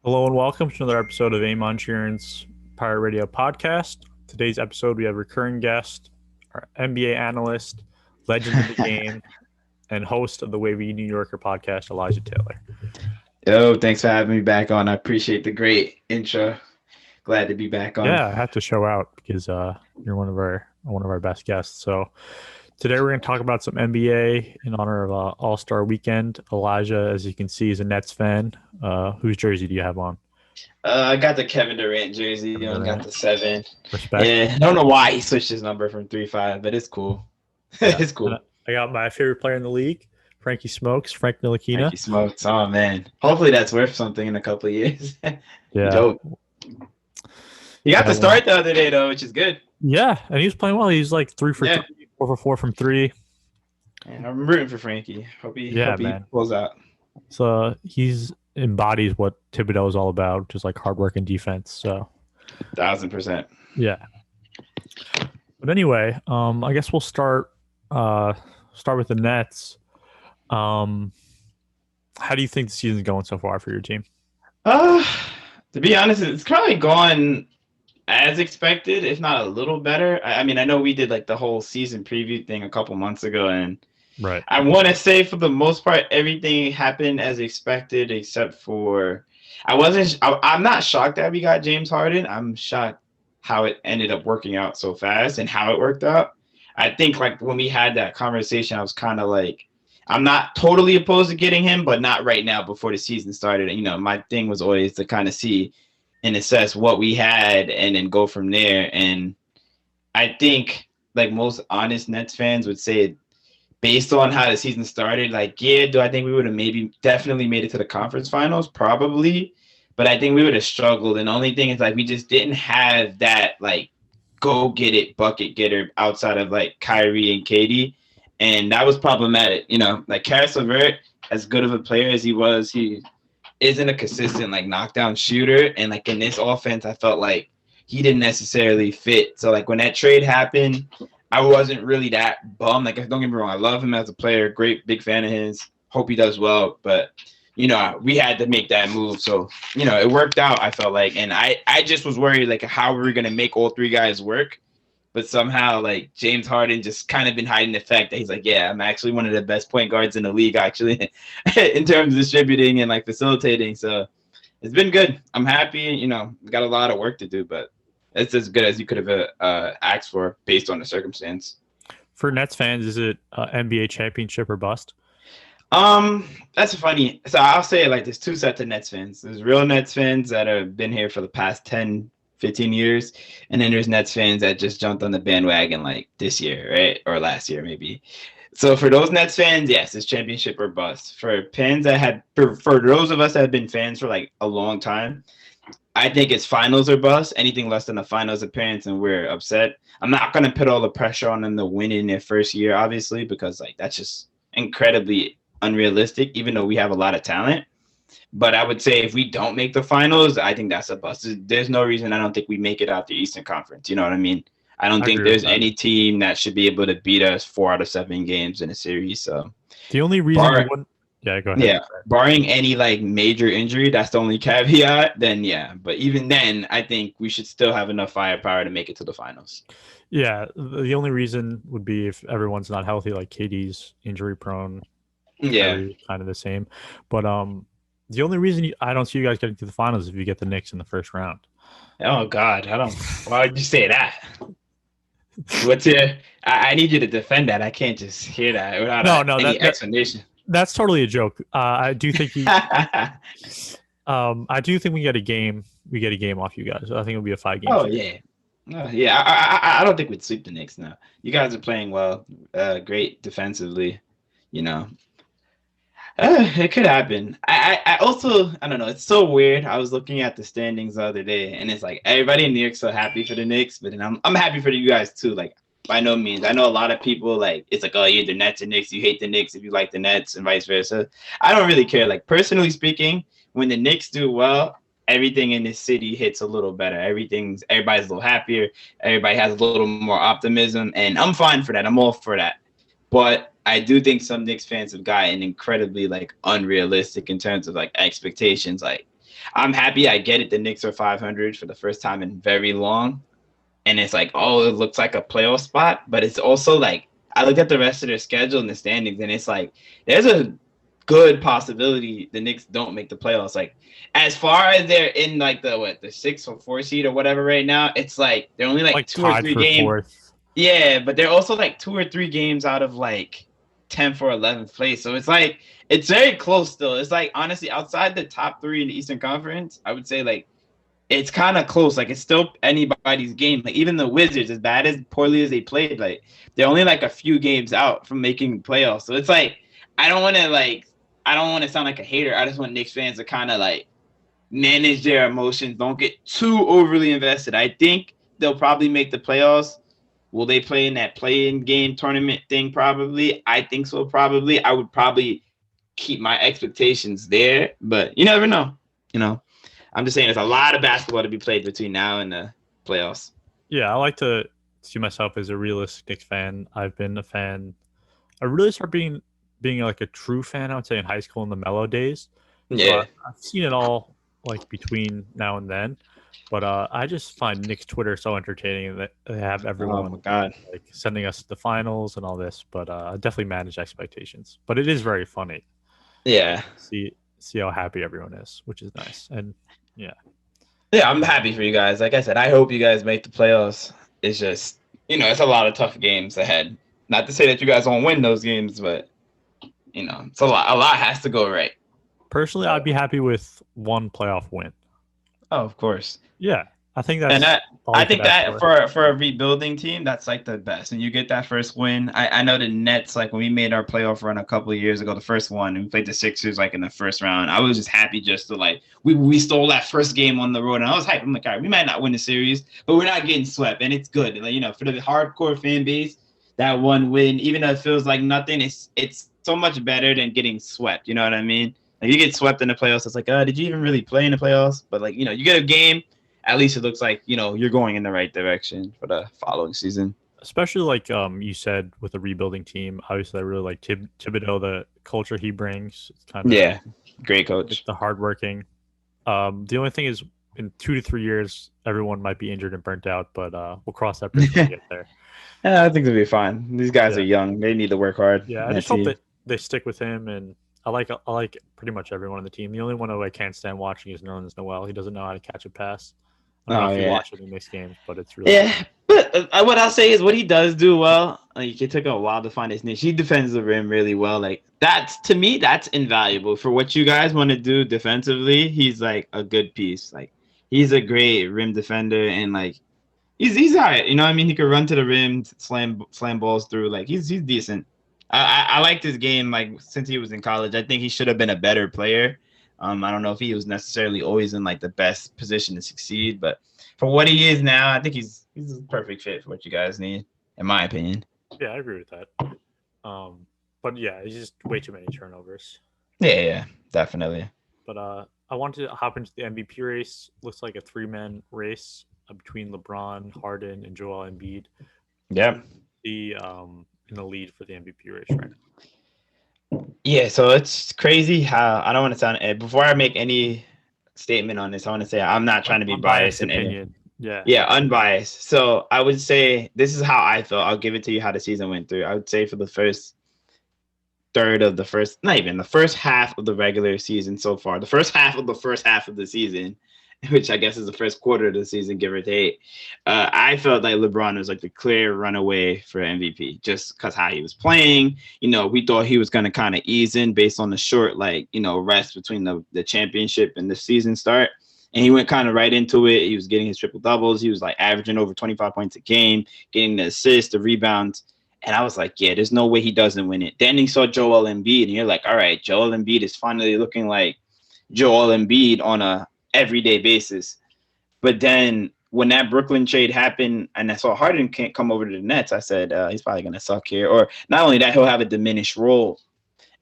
Hello and welcome to another episode of Amon Sheeran's Pirate Radio podcast. Today's episode, we have recurring guest, our NBA analyst, legend of the game, and host of the Wavy New Yorker podcast, Elijah Taylor. Yo, thanks for having me back on. I appreciate the great intro. Glad to be back on. Yeah, I have to show out because you're one of our best guests. So today we're going to talk about some NBA in honor of All-Star Weekend. Elijah, as you can see, is a Nets fan. Whose jersey do you have on? I got the Kevin Durant jersey. I got the 7. Respect. Yeah, I don't know why he switched his number from 3-5, but it's cool. Yeah. It's cool. I got my favorite player in the league, Frank Ntilikina. Frankie Smokes. Oh, man. Hopefully that's worth something in a couple of years. Yeah. Dope. He got the start the other day, though, which is good. Yeah, and he was playing well. He's like 3 for 3, 4 for 4 from 3. And I'm rooting for Frankie. Hope he pulls out. So he's embodies what Thibodeau is all about, which is like hard work and defense. So 1,000%. Yeah. But anyway, I guess we'll start with the Nets. How do you think the season's going so far for your team? To be honest, it's probably gone as expected, if not a little better. I mean, I know we did like the whole season preview thing a couple months ago, and right. I want to say for the most part, everything happened as expected, except for I'm not shocked that we got James Harden. I'm shocked how it ended up working out so fast and how it worked out. I think like when we had that conversation, I was kind of like, I'm not totally opposed to getting him, but not right now before the season started. You know, my thing was always to kind of see and assess what we had and then go from there. And I think like most honest Nets fans would say, based on how the season started, like, yeah, do I think we would have definitely made it to the conference finals? Probably. But I think we would have struggled. And the only thing is like we just didn't have that like go get it bucket getter outside of like Kyrie and KD. And that was problematic. You know, like Karis LeVert, as good of a player as he was, he isn't a consistent like knockdown shooter. And like in this offense, I felt like he didn't necessarily fit. So like when that trade happened, I wasn't really that bummed. Like, don't get me wrong, I love him as a player, great big fan of his. Hope he does well. But you know, we had to make that move. So, you know, it worked out, I felt like. And I just was worried like how we were gonna make all 3 guys work. But somehow, like, James Harden just kind of been hiding the fact that he's like, yeah, I'm actually one of the best point guards in the league, actually, in terms of distributing and, like, facilitating. So it's been good. I'm happy. You know, we got a lot of work to do, but it's as good as you could have asked for based on the circumstance. For Nets fans, is it NBA championship or bust? That's funny. So I'll say it like there's 2 sets of Nets fans. There's real Nets fans that have been here for the past 10, 15 years, and then there's Nets fans that just jumped on the bandwagon like this year, right? Or last year, maybe. So for those Nets fans, yes, it's championship or bust. For those of us that have been fans for like a long time, I think it's finals or bust. Anything less than a finals appearance, and we're upset. I'm not going to put all the pressure on them to win in their first year, obviously, because like that's just incredibly unrealistic, even though we have a lot of talent. But I would say if we don't make the finals, I think that's a bust. There's no reason I don't think we make it out the Eastern Conference. You know what I mean? I don't think there's any team that should be able to beat us 4 out of 7 games in a series. So the only reason go ahead. Yeah, barring any like major injury, that's the only caveat. Then yeah, but even then, I think we should still have enough firepower to make it to the finals. Yeah, the only reason would be if everyone's not healthy, like KD's injury prone. Yeah, kind of the same. But the only reason I don't see you guys getting to the finals is if you get the Knicks in the first round. Oh God, why would you say that? I need you to defend that. I can't just hear that without any explanation. That's totally a joke. I do think I do think we get a game. We get a game off you guys. I think it'll be a 5-game. Oh series. Yeah. I don't think we'd sweep the Knicks now. You guys are playing well, great defensively. You know, it could happen. I also I don't know. It's so weird. I was looking at the standings the other day, and it's like everybody in New York's so happy for the Knicks, but then I'm happy for you guys too. Like by no means. I know a lot of people like it's like, oh, you're the Nets and Knicks. You hate the Knicks if you like the Nets, and vice versa. I don't really care. Like personally speaking, when the Knicks do well, everything in this city hits a little better. Everybody's a little happier. Everybody has a little more optimism, and I'm fine for that. I'm all for that. But I do think some Knicks fans have gotten incredibly like unrealistic in terms of like expectations. Like I'm happy. I get it. The Knicks are 500 for the first time in very long. And it's like, oh, it looks like a playoff spot. But it's also like, I looked at the rest of their schedule and the standings, and it's like, there's a good possibility the Knicks don't make the playoffs. Like, as far as they're in like the 6 or 4 seed or whatever right now, it's like they're only like 2 or 3 games. Fourth. Yeah, but they're also like 2 or 3 games out of like 10th or 11th place. So it's like it's very close still. It's like honestly outside the top 3 in the Eastern Conference, I would say like it's kind of close. Like it's still anybody's game. Like even the Wizards, as bad as poorly as they played, like they're only like a few games out from making playoffs. So it's like I don't want to sound like a hater. I just want Knicks fans to kind of like manage their emotions. Don't get too overly invested. I think they'll probably make the playoffs. Will they play in that play-in game tournament thing? Probably. I think so. Probably. I would probably keep my expectations there, but you never know. I'm just saying there's a lot of basketball to be played between now and the playoffs. Yeah, I like to see myself as a realistic Knicks fan. I've been a fan. I really started being like a true fan, I would say, in high school in the Mellow days. Yeah. So I've seen it all like between now and then. But I just find Knicks Twitter so entertaining that they have everyone like sending us to the finals and all this. But I definitely manage expectations. But it is very funny. Yeah. See how happy everyone is, which is nice. And yeah. Yeah, I'm happy for you guys. Like I said, I hope you guys make the playoffs. It's just, it's a lot of tough games ahead. Not to say that you guys won't win those games, but it's a lot. A lot has to go right. Personally, I'd be happy with one playoff win. Oh, of course. Yeah, I think that's. And I think that for a rebuilding team, that's like the best. And you get that first win. I know the Nets, like when we made our playoff run a couple of years ago, the first one, and we played the Sixers like in the first round. I was just happy just to like we stole that first game on the road, and I was hyped. I'm like, all right, we might not win the series, but we're not getting swept, and it's good. Like, for the hardcore fan base, that one win, even though it feels like nothing, it's so much better than getting swept. You know what I mean? Like you get swept in the playoffs, it's like, did you even really play in the playoffs? But like, you get a game. At least it looks like, you're going in the right direction for the following season. Especially like you said with a rebuilding team. Obviously, I really like Thibodeau, the culture he brings. It's kind of great coach. The hardworking. The only thing is, in 2 to 3 years, everyone might be injured and burnt out, but we'll cross that bridge when we get there. Yeah, I think it'll be fine. These guys are young; they need to work hard. Yeah, I just hope that they stick with him, and I like pretty much everyone on the team. The only one who I can't stand watching is Nerlens Noel. He doesn't know how to catch a pass. I don't know if you watch any mixed games, but it's really But what I'll say is what he does do well. Like it took a while to find his niche. He defends the rim really well. Like to me, that's invaluable for what you guys want to do defensively. He's like a good piece. Like he's a great rim defender, and like he's all right. You know what I mean? He could run to the rim, slam balls through. Like he's decent. I liked his game. Like since he was in college, I think he should have been a better player. I don't know if he was necessarily always in like the best position to succeed, but for what he is now, I think he's a perfect fit for what you guys need, in my opinion. Yeah, I agree with that. But yeah, it's just way too many turnovers. Yeah, definitely. But I wanted to hop into the MVP race. Looks like a 3-man race between LeBron, Harden, and Joel Embiid. Yep. In the lead for the MVP race right now. Yeah, so it's crazy how I don't want to sound before I make any statement on this. I want to say I'm not trying to be biased in opinion. Unbiased. So I would say this is how I felt. I'll give it to you how the season went through. I would say for the first third of the first, not even the first half of the regular season so far, the first half of the first half of the season, which I guess is the first quarter of the season, give or take. I felt like LeBron was like the clear runaway for MVP just because how he was playing. We thought he was going to kind of ease in based on the short, rest between the championship and the season start. And he went kind of right into it. He was getting his triple doubles. He was like averaging over 25 points a game, getting the assists, the rebounds. And I was like, yeah, there's no way he doesn't win it. Then he saw Joel Embiid, and you're like, all right, Joel Embiid is finally looking like Joel Embiid on a everyday basis. But then when that Brooklyn trade happened and I saw Harden can't come over to the Nets, I said he's probably going to suck here. Or not only that, he'll have a diminished role.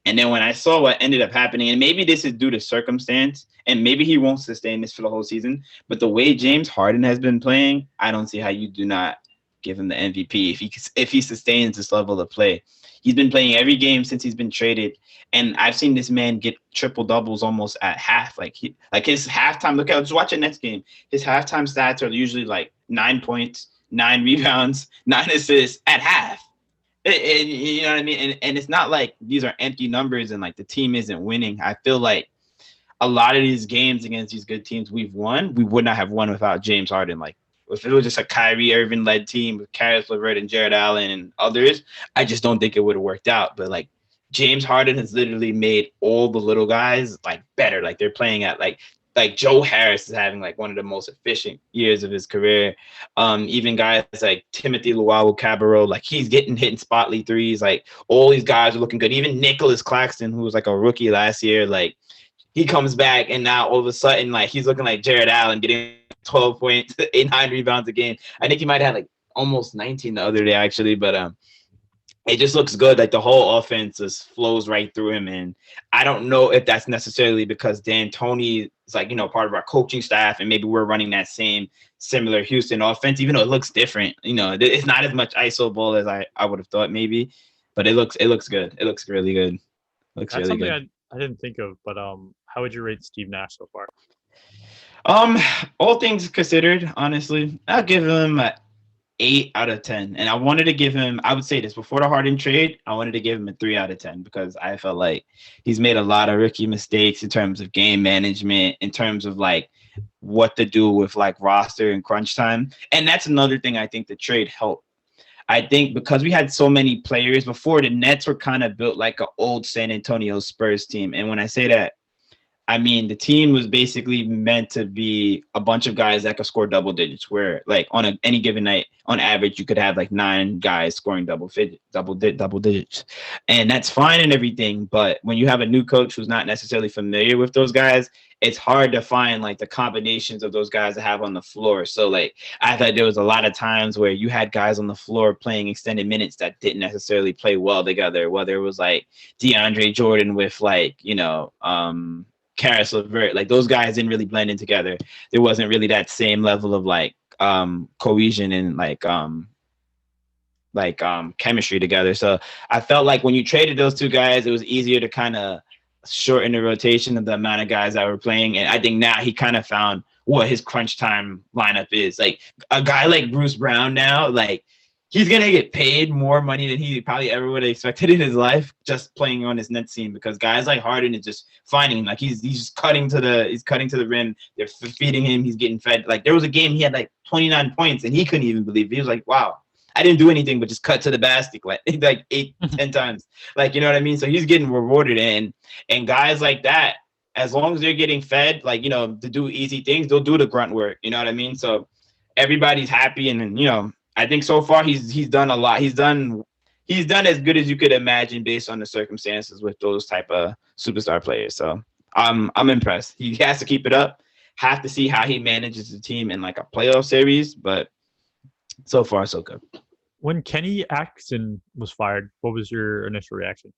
And then when I saw what ended up happening, and maybe this is due to circumstance, and maybe he won't sustain this for the whole season, but the way James Harden has been playing, I don't see how you do not give him the MVP if he sustains this level of play. He's been playing every game since he's been traded, and I've seen this man get triple doubles almost at half. Like his halftime. Look at just watch a Nets game. His halftime stats are usually like 9 points, 9 rebounds, 9 assists at half. You know what I mean? And it's not like these are empty numbers and like the team isn't winning. I feel like a lot of these games against these good teams we've won, we would not have won without James Harden. Like if it was just a Kyrie Irving led team with Karis LeVert and Jared Allen and others, I just don't think it would have worked out. But like James Harden has literally made all the little guys like better. Like they're playing at like Joe Harris is having like one of the most efficient years of his career. Even guys like Timothy Luwawu-Cabarrot, like he's hitting spotly threes. Like all these guys are looking good. Even Nicholas Claxton, who was like a rookie last year, like he comes back and now all of a sudden like he's looking like Jared Allen, getting 12 points, 9 rebounds a game. I think he might have had like almost 19 the other day actually, but it just looks good. Like the whole offense just flows right through him. And I don't know if that's necessarily because D'Antoni is like, part of our coaching staff and maybe we're running that similar Houston offense, even though it looks different. It's not as much ISO ball as I would have thought maybe, but it looks good. It looks really good. That's really something good. I didn't think of, but how would you rate Steve Nash so far? All things considered, honestly, I'll give him 8 out of 10. And I wanted to give him, I would say this before the Harden trade, I wanted to give him a 3 out of 10 because I felt like he's made a lot of rookie mistakes in terms of game management, in terms of like what to do with like roster and crunch time. And that's another thing I think the trade helped. I think because we had so many players before, the Nets were kind of built like an old San Antonio Spurs team. And when I say that, I mean, the team was basically meant to be a bunch of guys that could score double digits, where like on any given night, on average, you could have like 9 guys scoring double digits. And that's fine and everything. But when you have a new coach who's not necessarily familiar with those guys, it's hard to find like the combinations of those guys to have on the floor. So like I thought there was a lot of times where you had guys on the floor playing extended minutes that didn't necessarily play well together, whether it was like DeAndre Jordan with like, Karis LeVert, like those guys didn't really blend in together. There wasn't really that same level of like cohesion and chemistry together. So I felt like when you traded those two guys, it was easier to kind of shorten the rotation of the amount of guys that were playing. And I think now he kind of found what his crunch time lineup is. Like a guy like Bruce Brown now, like he's gonna get paid more money than he probably ever would have expected in his life just playing on his Nets team, because guys like Harden is just finding him. Like he's just cutting to the rim. They're feeding him. He's getting fed. Like there was a game he had like 29 points and he couldn't even believe it. He was like, "Wow, I didn't do anything but just cut to the basket like 8, 10 times." Like, you know what I mean? So he's getting rewarded, and guys like that, as long as they're getting fed, like, to do easy things, they'll do the grunt work. You know what I mean? So everybody's happy, and I think so far he's done a lot. He's done as good as you could imagine based on the circumstances with those type of superstar players. So I'm impressed. He has to keep it up. Have to see how he manages the team in like a playoff series, but so far so good. When Kenny Atkinson was fired, what was your initial reaction?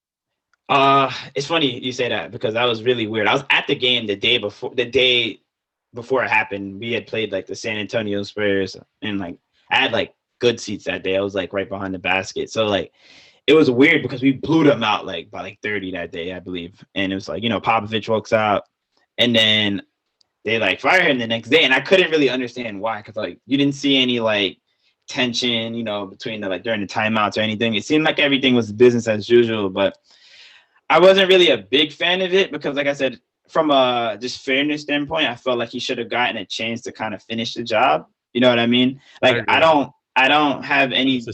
It's funny you say that because that was really weird. I was at the game the day before it happened. We had played like the San Antonio Spurs, and like I had like good seats that day. I was like right behind the basket. So like it was weird because we blew them out like by like 30 that day, I believe. And it was like, Popovich walks out and then they like fire him the next day. And I couldn't really understand why, because like you didn't see any like tension, between the like during the timeouts or anything. It seemed like everything was business as usual, but I wasn't really a big fan of it because, like I said, from a just fairness standpoint, I felt like he should have gotten a chance to kind of finish the job. You know what I mean? Like I don't have any. Finish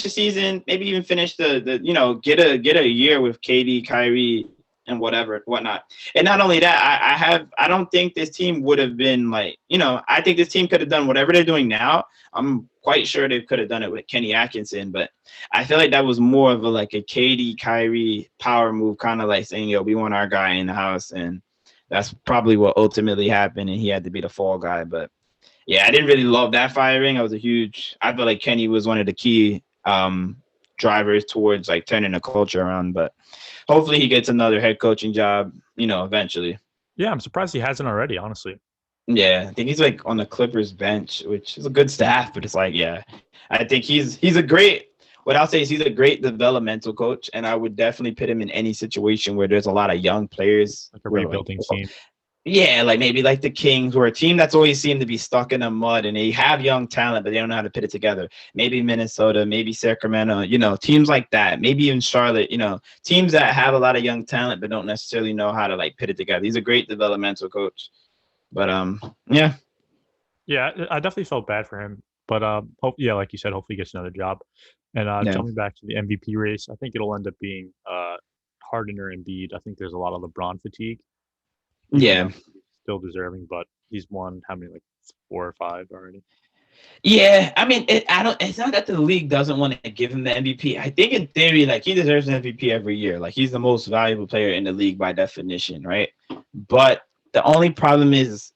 the season. Maybe even finish the get a year with KD, Kyrie, and whatnot. And not only that, I don't think this team would have been like, I think this team could have done whatever they're doing now. I'm quite sure they could have done it with Kenny Atkinson, but I feel like that was more of a KD, Kyrie power move, kind of like saying, we want our guy in the house. And that's probably what ultimately happened. And he had to be the fall guy. But yeah, I didn't really love that firing. I feel like Kenny was one of the key drivers towards like turning the culture around, but hopefully he gets another head coaching job, eventually. Yeah, I'm surprised he hasn't already, honestly. Yeah, I think he's on the Clippers bench, which is a good staff, but it's I think he's a great what I'll say is he's a great developmental coach, and I would definitely put him in any situation where there's a lot of young players. Like a Where like, rebuilding team. yeah, like maybe like the Kings, where a team that's always seemed to be stuck in the mud and they have young talent, but they don't know how to put it together. Maybe Minnesota, maybe Sacramento, teams like that. Maybe even Charlotte, teams that have a lot of young talent but don't necessarily know how to like put it together. He's a great developmental coach. But yeah. Yeah, I definitely felt bad for him. But like you said, hopefully he gets another job. And Yeah. jumping back to the MVP race, I think it'll end up being Harden or Embiid. I think there's a lot of LeBron fatigue. Yeah. Still deserving, but he's won how many, like 4 or 5 already? Yeah, I mean, it's not that the league doesn't want to give him the MVP. I think in theory, like he deserves an MVP every year. Like he's the most valuable player in the league by definition, right? But the only problem is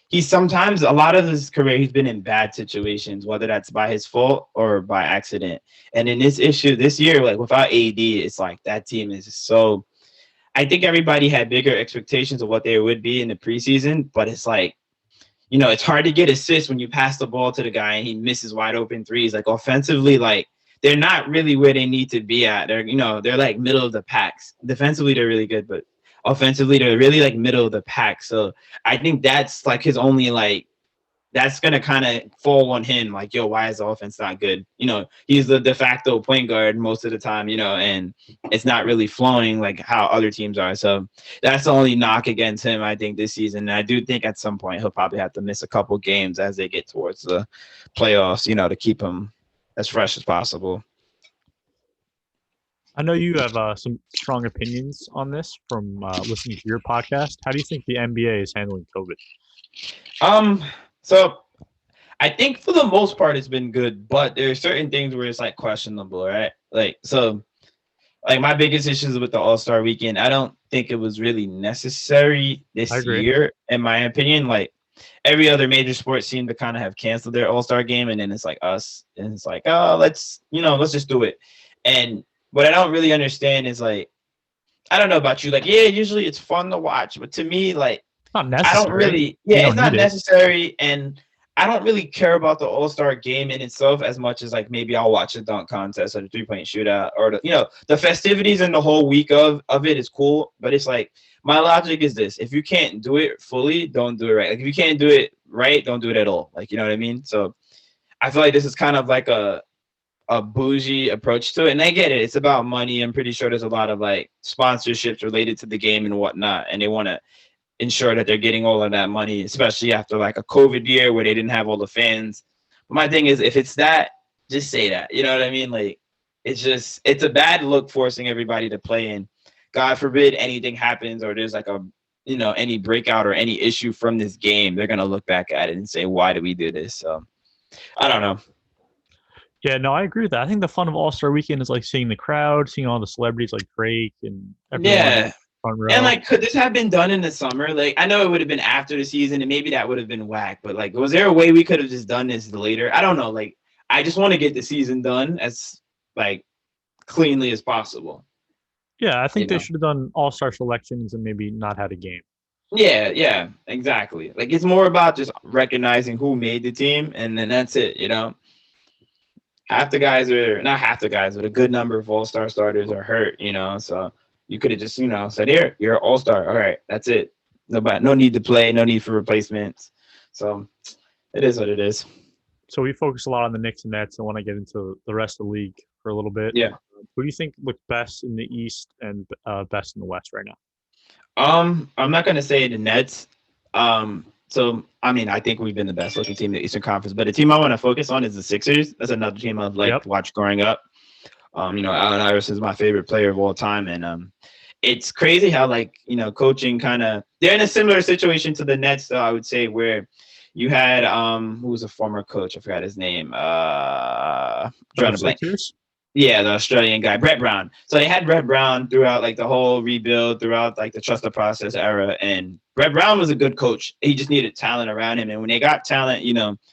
he's sometimes a lot of his career he's been in bad situations, whether that's by his fault or by accident. And in this year, like without AD, it's like that team is so. I think everybody had bigger expectations of what they would be in the preseason, but it's like, it's hard to get assists when you pass the ball to the guy and he misses wide open threes. Like offensively, like they're not really where they need to be at. They're like middle of the packs. Defensively, they're really good, but offensively, they're really like middle of the pack. So I think that's like his only like, that's going to kind of fall on him. Like, yo, why is the offense not good? He's the de facto point guard most of the time, and it's not really flowing like how other teams are. So that's the only knock against him, I think, this season. And I do think at some point he'll probably have to miss a couple games as they get towards the playoffs, to keep him as fresh as possible. I know you have some strong opinions on this from listening to your podcast. How do you think the NBA is handling COVID? So I think for the most part it's been good, but there are certain things where it's like questionable, right? Like my biggest issues with the All-Star weekend, I don't think it was really necessary this year, in my opinion. Like every other major sport seemed to kind of have canceled their All-Star game, and then it's like us, and it's like, oh, let's just do it. And what I don't really understand is like, I don't know about you, like, yeah, usually it's fun to watch, but to me, like, not necessary. I don't really, it's not necessary, and I don't really care about the All-Star game in itself as much as like maybe I'll watch a dunk contest or the 3-point shootout or the festivities and the whole week of it is cool. But it's like, my logic is this: if you can't do it fully, don't do it right. Like if you can't do it right, don't do it at all. Like, you know what I mean? So I feel like this is kind of like a bougie approach to it. And I get it. It's about money. I'm pretty sure there's a lot of like sponsorships related to the game and whatnot. And they want to ensure that they're getting all of that money, especially after like a COVID year where they didn't have all the fans. But my thing is, if it's that, just say that. You know what I mean? Like, it's a bad look forcing everybody to play in. God forbid anything happens or there's like any breakout or any issue from this game, they're going to look back at it and say, why did we do this? So I don't know. Yeah, no, I agree with that. I think the fun of All-Star Weekend is like seeing the crowd, seeing all the celebrities like Drake and everyone. Yeah. And like, could this have been done in the summer? Like, I know it would have been after the season, and maybe that would have been whack. But like, was there a way we could have just done this later? I don't know. Like, I just want to get the season done as like cleanly as possible. Yeah, I think they should have done all-star selections and maybe not had a game. Yeah, exactly. Like, it's more about just recognizing who made the team, and then that's it. Half the guys are not half the guys, but a good number of all-star starters are hurt. So. You could have just, said, here, you're an all-star. All right, that's it. No need to play, no need for replacements. So it is what it is. So we focus a lot on the Knicks and Nets. I want to get into the rest of the league for a little bit. Yeah. Who do you think look best in the East and best in the West right now? I'm not going to say the Nets. So, I mean, I think we've been the best looking team in the Eastern Conference. But the team I want to focus on is the Sixers. That's another team I've liked to watch growing up. Allen Iverson is my favorite player of all time. And it's crazy how, coaching they're in a similar situation to the Nets, though, I would say, where you had, who was a former coach? I forgot his name. Drawing a blank. Yeah, the Australian guy, Brett Brown. So they had Brett Brown throughout, the whole rebuild, throughout, the trust the process era. And Brett Brown was a good coach. He just needed talent around him. And when they got talent,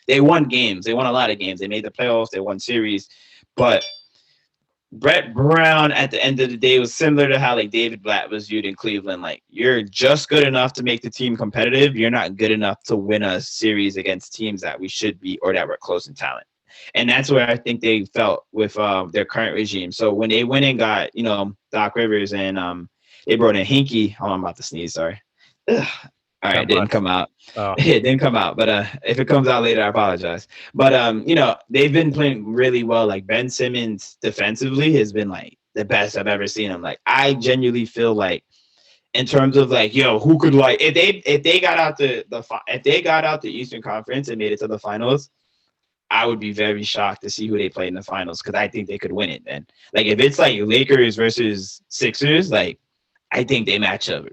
they won games. They won a lot of games. They made the playoffs. They won series. But Brett Brown, at the end of the day, was similar to how David Blatt was viewed in Cleveland. You're just good enough to make the team competitive. You're not good enough to win a series against teams that we should be or that we're close in talent. And that's where I think they felt with their current regime. So when they went and got, Doc Rivers and they brought in Hinkie. Oh, I'm about to sneeze. Sorry. Ugh. All right, God didn't bless. come out. Oh, It didn't come out, but if it comes out later, I apologize. But they've been playing really well. Like Ben Simmons defensively has been like the best I've ever seen him. Like I genuinely feel like in terms of like, who could like if they got out if they got out the Eastern Conference and made it to the finals, I would be very shocked to see who they play in the finals because I think they could win it. Then, like if it's like Lakers versus Sixers, like I think they match up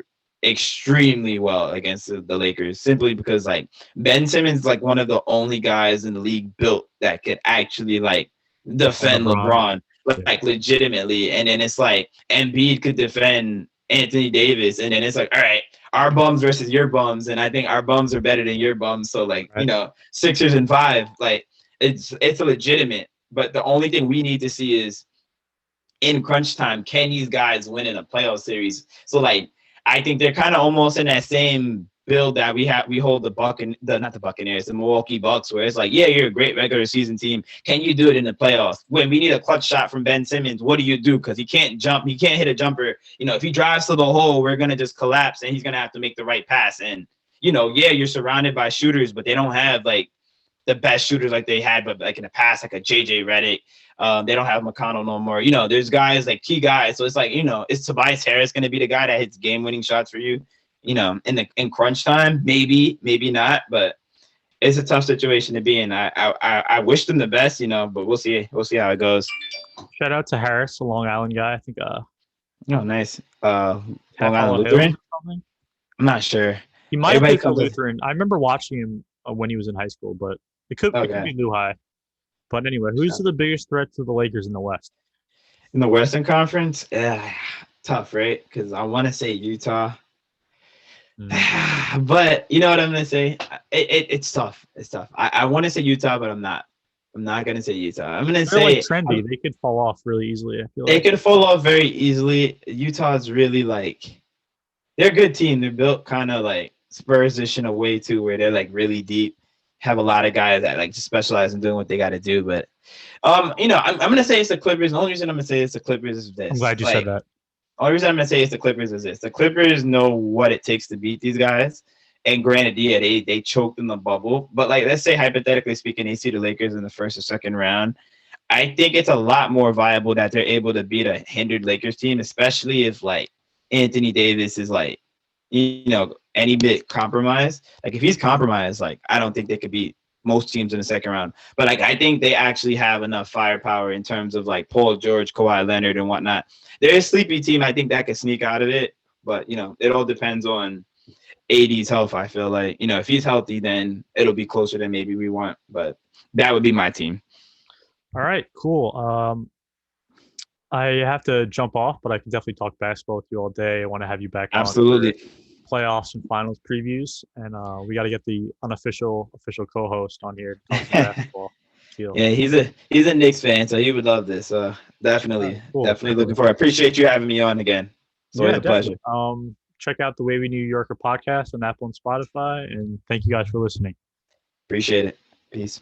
extremely well against the Lakers simply because like Ben Simmons is like one of the only guys in the league built that could actually like defend LeBron like legitimately. And then it's like Embiid could defend Anthony Davis. And then it's like, all right, our bums versus your bums. And I think our bums are better than your bums. So like, Sixers and 5, like it's a legitimate. But the only thing we need to see is in crunch time, can these guys win in a playoff series? So like I think they're kind of almost in that same build that we hold the Milwaukee Bucks, where it's like, yeah, you're a great regular season team. Can you do it in the playoffs? When we need a clutch shot from Ben Simmons, what do you do? Because he can't jump, he can't hit a jumper. If he drives to the hole, we're gonna just collapse and he's gonna have to make the right pass. And you're surrounded by shooters, but they don't have like the best shooters like they had, but like in the past, like a JJ Redick. They don't have McConnell no more. There's guys like key guys. So it's like, is Tobias Harris going to be the guy that hits game-winning shots for you? In crunch time, maybe not, but it's a tough situation to be in. I wish them the best, but we'll see. We'll see how it goes. Shout out to Harris, a Long Island guy. I think. Oh, nice. Long Island Lutheran. I'm not sure. He might have played for Lutheran. I remember watching him when he was in high school, but it could be New High. But anyway, who's the biggest threat to the Lakers in the West? In the Western Conference? Yeah, tough, right? Because I want to say Utah. But you know what I'm going to say? It's tough. It's tough. I want to say Utah, but I'm not. I'm not going to say Utah. I'm going to say... like trendy. They could fall off really easily, I feel like. They could fall off very easily. Utah's really like... They're a good team. They're built kind of like Spurs-ish in a way, too, where they're like really deep. Have a lot of guys that like just specialize in doing what they got to do. But, I'm going to say it's the Clippers. The only reason I'm going to say it's the Clippers is this. I'm glad you said that. The only reason I'm going to say it's the Clippers is this. The Clippers know what it takes to beat these guys. And granted, they choked in the bubble. But, like, let's say, hypothetically speaking, they see the Lakers in the first or second round. I think it's a lot more viable that they're able to beat a hindered Lakers team, especially if, like, Anthony Davis is, like, any bit compromised. Like if he's compromised, like I don't think they could beat most teams in the second round. But like I think they actually have enough firepower in terms of like Paul George, Kawhi Leonard, and whatnot. They're a sleepy team. I think that could sneak out of it. But it all depends on AD's health. I feel like if he's healthy, then it'll be closer than maybe we want. But that would be my team. All right, cool. I have to jump off, but I can definitely talk basketball with you all day. I want to have you back. Absolutely. On playoffs and finals previews, and we got to get the official co-host on here to talk basketball. Yeah, he's a Knicks fan, so he would love this. Definitely looking forward. I appreciate you having me on again. It's always a pleasure. Check out the Way We New Yorker podcast on Apple and Spotify, and thank you guys for listening. Appreciate it. Peace.